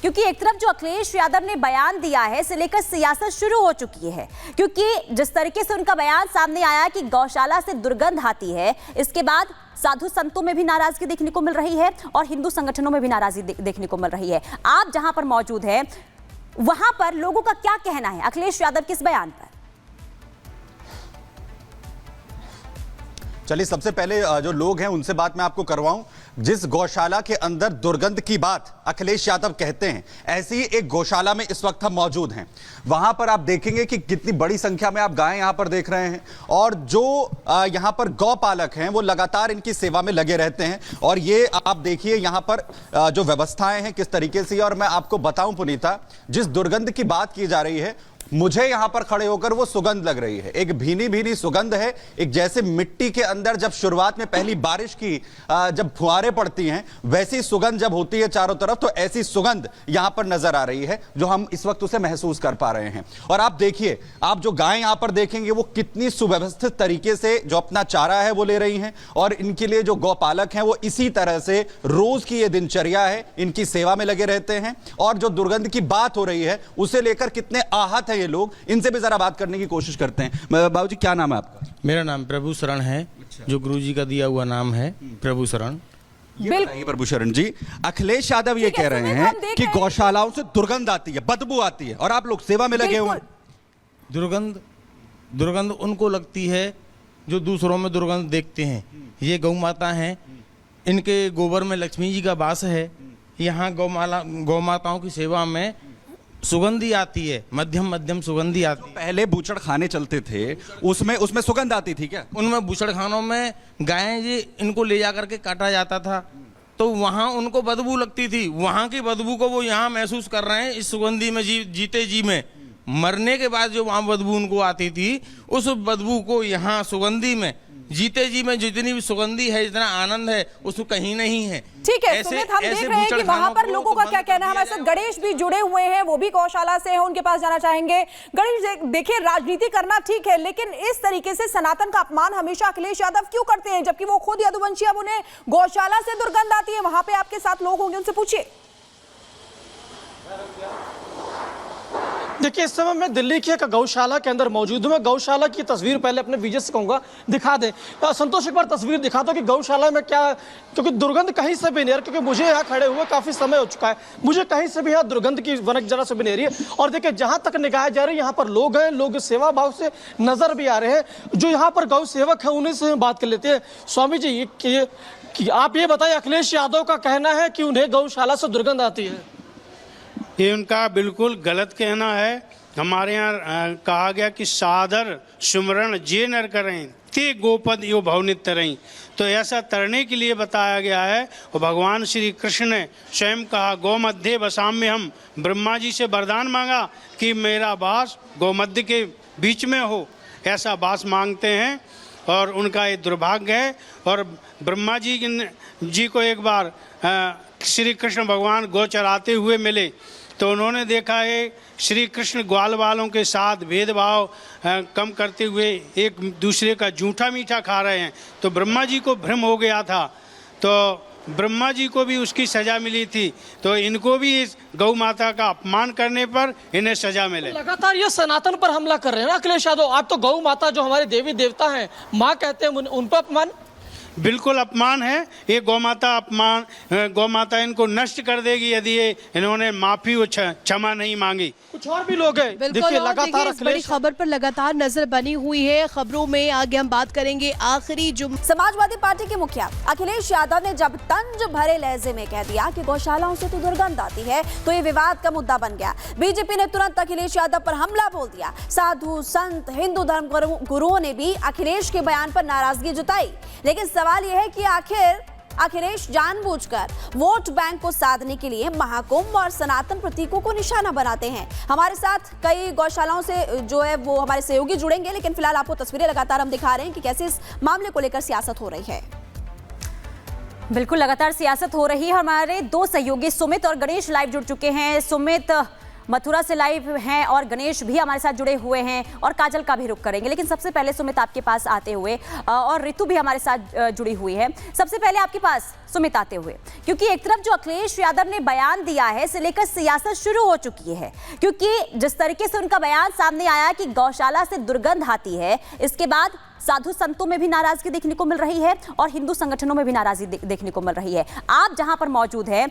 क्योंकि एक तरफ जो अखिलेश यादव ने बयान दिया है, इसे लेकर सियासत शुरू हो चुकी है। क्योंकि जिस तरीके से उनका बयान सामने आया कि गौशाला से दुर्गंध आती है, इसके बाद साधु संतों में भी नाराजगी देखने को मिल रही है और हिंदू संगठनों में भी नाराजगी देखने को मिल रही है। आप जहां पर मौजूद हैं, वहां पर लोगों का क्या कहना है अखिलेश यादव के इस बयान पर? चलिए, सबसे पहले जो लोग हैं उनसे बात मैं आपको करवाऊं। जिस गौशाला के अंदर दुर्गंध की बात अखिलेश यादव कहते हैं, ऐसी ही एक गौशाला में इस वक्त हम मौजूद हैं। वहां पर आप देखेंगे कि कितनी बड़ी संख्या में आप गायें यहां पर देख रहे हैं और जो यहां पर गौपालक हैं वो लगातार इनकी सेवा में लगे रहते हैं। और ये आप देखिए यहां पर जो व्यवस्थाएं हैं किस तरीके से। और मैं आपको बताऊं पुनीता, जिस दुर्गंध की बात की जा रही है, मुझे यहां पर खड़े होकर वो सुगंध लग रही है। एक भीनी भीनी सुगंध है, एक जैसे मिट्टी के अंदर जब शुरुआत में पहली बारिश की जब फुहारें पड़ती हैं, वैसी सुगंध जब होती है चारों तरफ, तो ऐसी सुगंध यहां पर नजर आ रही है जो हम इस वक्त उसे महसूस कर पा रहे हैं। और आप देखिए, आप जो गायें यहां पर देखेंगे वो कितनी सुव्यवस्थित तरीके से जो अपना चारा है वो ले रही हैं। और इनके लिए जो गौपालक हैं वो इसी तरह से रोज की ये दिनचर्या है, इनकी सेवा में लगे रहते हैं। और जो दुर्गंध की बात हो रही है उसे लेकर कितने आहत है ये लोग, इनसे भी जरा बात करने की कोशिश करते हैं। बाबूजी, क्या नाम है आपका? मेरा नाम प्रभु शरण है। जो गुरुजी का दिया हुआ नाम है प्रभु शरण। बिल्कुल प्रभु शरण जी, अखिलेश यादव ये कह रहे हैं कि गौशालाओं से दुर्गंध आती है, बदबू आती है, और आप लोग सेवा में लगे हुए। दुर्गंध उनको लगती है जो दूसरों में दुर्गंध देखते हैं। ये गौ माता हैं, इनके गोबर में लक्ष्मी जी का वास है। यहाँ गौ माताओं की सेवा में सुगंधी आती है, मध्यम सुगंधी आती है। पहले बूचड़ खाने चलते थे, उसमें सुगंध आती थी क्या? उनमें बूचड़ खानों में गायें जी इनको ले जा करके काटा जाता था, तो वहाँ उनको बदबू लगती थी। वहाँ की बदबू को वो यहाँ महसूस कर रहे हैं इस सुगंधी में, जीते जी में। मरने के बाद जो वहाँ बदबू उनको आती थी, उस बदबू को यहाँ सुगंधी में, जीते जी में जितनी भी सुगंधी है, जितना आनंद है, उसको कहीं नहीं है। ठीक है सुमित, हम देख रहे हैं कि वहां पर लोगों का क्या कहना है। हमारे साथ गणेश भी जुड़े हुए हैं, वो भी गौशाला से हैं, उनके पास जाना चाहेंगे। गणेश, देखिए राजनीति करना ठीक है, लेकिन इस तरीके से सनातन का अपमान हमेशा अखिलेश यादव क्यों करते हैं, जबकि वो खुद यदुवंशी, अब उन्हें गौशाला से दुर्गंध आती है। वहां पे आपके साथ लोग होंगे, उनसे पूछिए। देखिए, इस समय मैं दिल्ली की एक गौशाला के अंदर मौजूद हूँ। मैं गौशाला की तस्वीर पहले अपने विजय से कहूँगा दिखा दें। संतोष, एक बार तस्वीर दिखा दो कि गौशाला में क्या, क्योंकि दुर्गंध कहीं से भी नहीं, क्योंकि मुझे यहाँ खड़े हुए काफ़ी समय हो चुका है, मुझे कहीं से भी यहाँ दुर्गंध की वनक जरा से भी नहीं रही है। और देखिए, जहाँ तक निगाह जा रही है, यहाँ पर लोग हैं, लोग सेवा भाव से नजर भी आ रहे हैं। जो यहाँ पर गौ सेवक है उन्हीं से बात कर लेते हैं। स्वामी जी, कि आप ये बताइए, अखिलेश यादव का कहना है कि उन्हें गौशाला से दुर्गंध आती है। ये उनका बिल्कुल गलत कहना है। हमारे यहाँ कहा गया कि सादर सुमरण जे नर करें ते गोपद यो भवनित तरई, तो ऐसा तरने के लिए बताया गया है। और भगवान श्री कृष्ण ने स्वयं कहा, गौमध्य बसाम में हम ब्रह्मा जी से वरदान मांगा कि मेरा वास गौमध्य के बीच में हो, ऐसा वास मांगते हैं। और उनका ये दुर्भाग्य है। और ब्रह्मा जी को एक बार श्री कृष्ण भगवान गौ चराते हुए मिले, तो उन्होंने देखा है श्री कृष्ण ग्वाल वालों के साथ भेदभाव कम करते हुए एक दूसरे का जूठा मीठा खा रहे हैं। तो ब्रह्मा जी को भ्रम हो गया था, तो ब्रह्मा जी को भी उसकी सजा मिली थी। तो इनको भी इस गौ माता का अपमान करने पर इन्हें सजा मिले। लगातार ये सनातन पर हमला कर रहे हैं ना अखिलेश यादव। आप तो गौ माता, जो हमारे देवी देवता हैं, माँ कहते हैं, उन पर अपमान। बिल्कुल अपमान है ये। गौ माता इनको नष्ट कर देगी यदि ये इन्होंने माफी व क्षमा नहीं मांगी। कुछ और भी लोग हैं। देखिए, लगातार इस बड़ी खबर पर लगातार नजर बनी हुई है। खबरों में आगे हम बात करेंगे। आखिरी जो समाजवादी पार्टी के मुखिया अखिलेश यादव ने जब तंज भरे लहजे में कह दिया कि गौशालाओं से तो दुर्गंध आती है, तो ये विवाद का मुद्दा बन गया। बीजेपी ने तुरंत अखिलेश यादव पर हमला बोल दिया। साधु संत, हिंदू धर्म गुरुओं ने भी अखिलेश के बयान पर नाराजगी जताई। लेकिन सवाल यह है कि आखिर अखिलेश जानबूझकर वोट बैंक को साधने के लिए महाकुंभ और सनातन प्रतीकों को निशाना बनाते हैं। हमारे साथ कई गौशालाओं से जो है वो हमारे सहयोगी जुड़ेंगे, लेकिन फिलहाल आपको तस्वीरें लगातार हम दिखा रहे हैं कि कैसे इस मामले को लेकर सियासत हो रही है। बिल्कुल, लगातार सियासत हो रही है। हमारे दो सहयोगी सुमित और गणेश लाइव जुड़ चुके हैं। सुमित, मथुरा से लाइव हैं और गणेश भी हमारे साथ जुड़े हुए हैं और काजल का भी रुख करेंगे, लेकिन सबसे पहले सुमित आपके पास आते हुए और ऋतु भी हमारे साथ जुड़ी हुई है। सबसे पहले आपके पास सुमित आते हुए, क्योंकि एक तरफ जो अखिलेश यादव ने बयान दिया है इसे लेकर सियासत शुरू हो चुकी है, क्योंकि जिस तरीके से उनका बयान सामने आया कि गौशाला से दुर्गंध आती है, इसके बाद साधु संतों में भी नाराजगी देखने को मिल रही है और हिंदू संगठनों में भी नाराजगी देखने को मिल रही है। आप जहां पर मौजूद हैं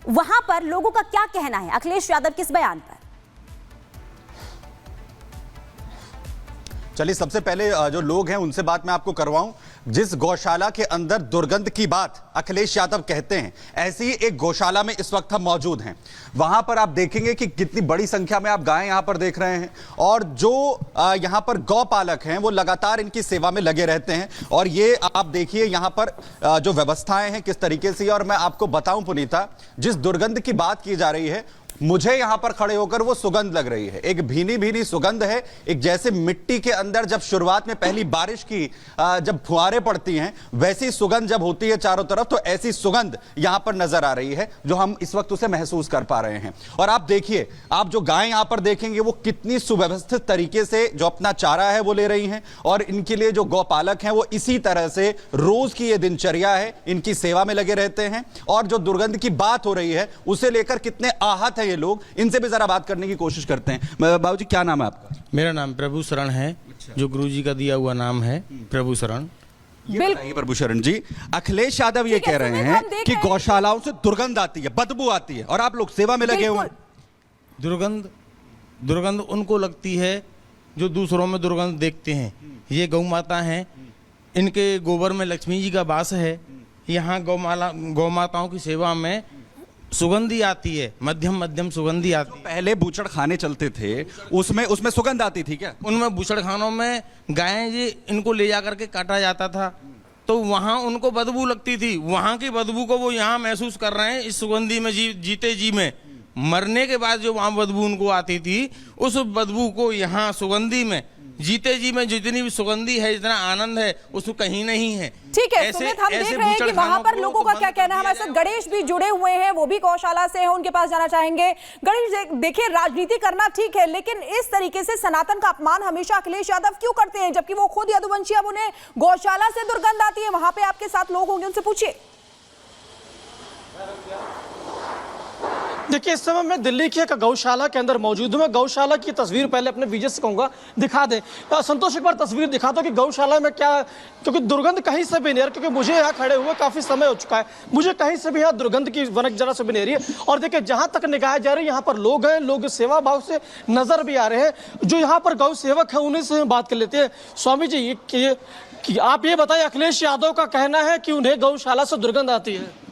वहां पर लोगों का क्या कहना है अखिलेश यादव के इस बयान पर? चलिए, सबसे पहले जो लोग हैं उनसे बात मैं आपको करवाऊं। जिस गौशाला के अंदर दुर्गंध की बात अखिलेश यादव कहते हैं, ऐसी एक गौशाला में इस वक्त हम मौजूद हैं। वहां पर आप देखेंगे कि कितनी बड़ी संख्या में आप गायें यहां पर देख रहे हैं और जो यहां पर गौपालक हैं वो लगातार इनकी सेवा में लगे रहते हैं। और ये आप देखिए यहां पर जो व्यवस्थाएं हैं किस तरीके से। और मैं आपको बताऊं पुनीता, जिस दुर्गंध की बात की जा रही है, मुझे यहां पर खड़े होकर वो सुगंध लग रही है। एक भीनी भीनी सुगंध है, एक जैसे मिट्टी के अंदर जब शुरुआत में पहली बारिश की जब फुहारें पड़ती हैं वैसी सुगंध जब होती है चारों तरफ, तो ऐसी सुगंध यहां पर नजर आ रही है जो हम इस वक्त उसे महसूस कर पा रहे हैं। और आप देखिए, आप जो गायें यहां पर देखेंगे वो कितनी सुव्यवस्थित तरीके से जो अपना चारा है वो ले रही हैं और इनके लिए जो गौपालक हैं वो इसी तरह से रोज की ये दिनचर्या है, इनकी सेवा में लगे रहते हैं। और जो दुर्गंध की बात हो रही है उसे लेकर कितने आहत है ये लोग, इनसे भी जरा बात करने की कोशिश करते हैं। बाबूजी, क्या नाम है आपका? मेरा नाम प्रभु शरण है, जो गुरुजी का दिया हुआ नाम है प्रभु शरण। बिल्कुल प्रभु शरण जी, अखिलेश यादव ये कह रहे हैं कि गौशालाओं से दुर्गंध आती है, बदबू आती है और आप लोग सेवा में लगे हुए हैं। दुर्गंध उनको लगती है जो दूसरों में दुर्गंध देखते हैं। ये गौ माता हैं, इनके गोबर में लक्ष्मी जी का वास है। यहाँ गौ माताओं की सेवा में सुगंधी आती है, मध्यम सुगंधी आती है। पहले बूचड़ खाने चलते थे उसमें सुगंध आती थी क्या? उनमें बूचड़ खानों में गायें जी इनको ले जा करके काटा जाता था, तो वहाँ उनको बदबू लगती थी। वहाँ की बदबू को वो यहाँ महसूस कर रहे हैं इस सुगंधी में जीते जी में। मरने के बाद जो वहाँ बदबू उनको आती थी, उस बदबू को यहाँ सुगंधी में जीते जी में जितनी भी सुगंधी है, जितना आनंद है, उसमें कहीं नहीं है। ठीक है सुमित, हम देख रहे हैं कि वहां पर लोगों का क्या कहना है। हमारे साथ गणेश भी जुड़े हुए हैं, वो भी गौशाला से हैं, उनके पास जाना चाहेंगे। गणेश, देखिए राजनीति करना ठीक है, लेकिन इस तरीके से सनातन का अपमान हमेशा अखिलेश यादव क्यों करते हैं, जबकि वो खुद यदुवंशी, अब उन्हें गौशाला से दुर्गंध आती है। वहां पे आपके साथ लोग होंगे, उनसे पूछिए। देखिए, इस समय मैं दिल्ली की एक गौशाला के अंदर मौजूद हूँ। मैं गौशाला की तस्वीर पहले अपने विजय से कहूँगा दिखा दें। संतोष, एक बार तस्वीर दिखा दो कि गौशाला में क्या, क्योंकि दुर्गंध कहीं से भी नहीं है, क्योंकि मुझे यहाँ खड़े हुए काफ़ी समय हो चुका है, मुझे कहीं से भी यहाँ दुर्गंध की वनक जरा से भी नहीं रही है। और देखिए, जहाँ तक निगाह जा रही है यहाँ पर लोग हैं, लोग सेवा भाव से नजर भी आ रहे हैं। जो यहाँ पर गौ सेवक है उन्हीं से बात कर लेते हैं। स्वामी जी, आप ये बताइए, अखिलेश यादव का कहना है कि उन्हें गौशाला से दुर्गंध आती है।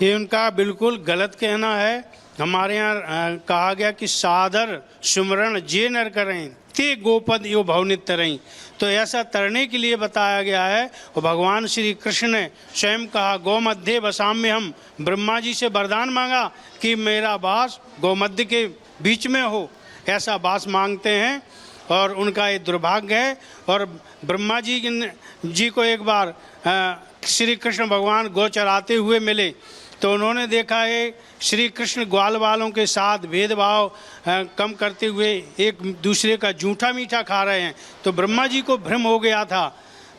ये उनका बिल्कुल गलत कहना है। हमारे यहाँ कहा गया कि सादर सुमरण जे नर करें ते गोपद यो भवनित तरई, तो ऐसा तरने के लिए बताया गया है। और भगवान श्री कृष्ण ने स्वयं कहा, गौ मध्य बसाम में हम ब्रह्मा जी से वरदान मांगा कि मेरा वास गौ मध्य के बीच में हो, ऐसा वास मांगते हैं। और उनका ये दुर्भाग्य है। और ब्रह्मा जी को एक बार श्री कृष्ण भगवान गौ चराते हुए मिले, तो उन्होंने देखा है श्री कृष्ण ग्वाल वालों के साथ भेदभाव कम करते हुए एक दूसरे का जूठा मीठा खा रहे हैं। तो ब्रह्मा जी को भ्रम हो गया था,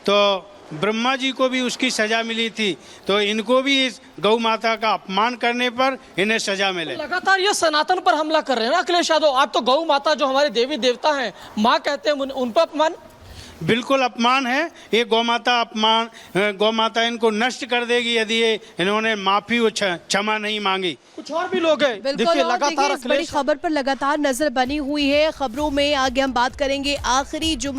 तो ब्रह्मा जी को भी उसकी सजा मिली थी। तो इनको भी इस गौ माता का अपमान करने पर इन्हें सजा मिले। लगातार ये सनातन पर हमला कर रहे हैं ना अखिलेश यादव। आप तो गौ माता, जो हमारे देवी देवता हैं, माँ कहते हैं, उन पर अपमान, बिल्कुल अपमान है। ये गौ माता इनको नष्ट कर देगी यदि ये इन्होंने माफी और क्षमा नहीं मांगी। कुछ और भी लोग हैं। बिल्कुल, लगातार इस बड़ी खबर पर लगातार नजर बनी हुई है। खबरों में आगे हम बात करेंगे। आखिरी जो